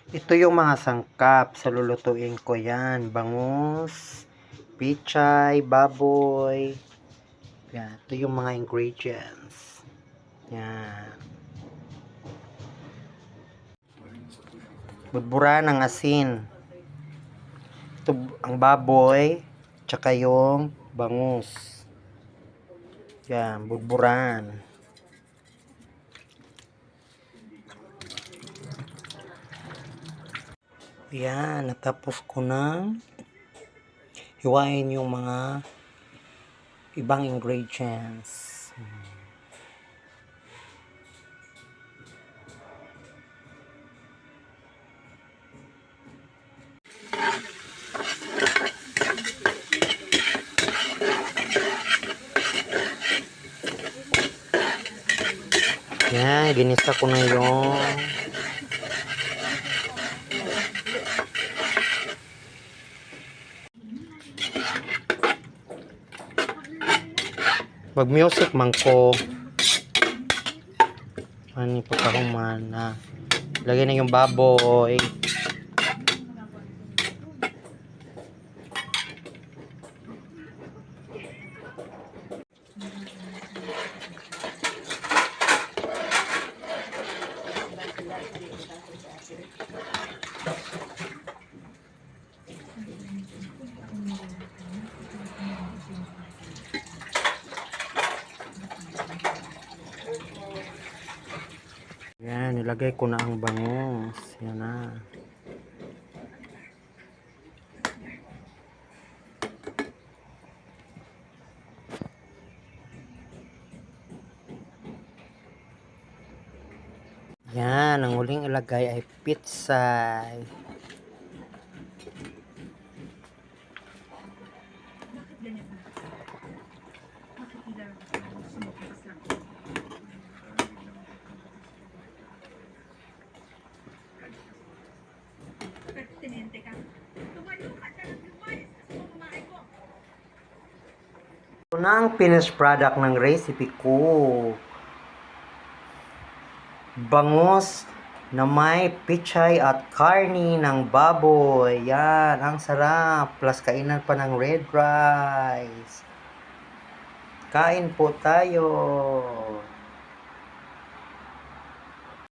Ito yung mga sangkap sa lulutuin ko yan. Bangus, pichay, baboy. Yan. Ito yung mga ingredients. Yan. Budbura ng asin. Ito ang baboy, tsaka yung bangus. Yan, budburan. Yan, natapos ko na hiwain yung mga ibang ingredients. Yan, ginisa ko na yung mag music man ko. Ano pa akong mana. Lagay na yung baboy. Yan, nilagay ko na ang bangus. Yan na. Yan, ang huling ilagay ay pitsay. Ito na ang finished product ng recipe ko. Bangus na may pichay at karni ng baboy. Yan, ang sarap. Plus kainan pa ng red rice. Kain po tayo.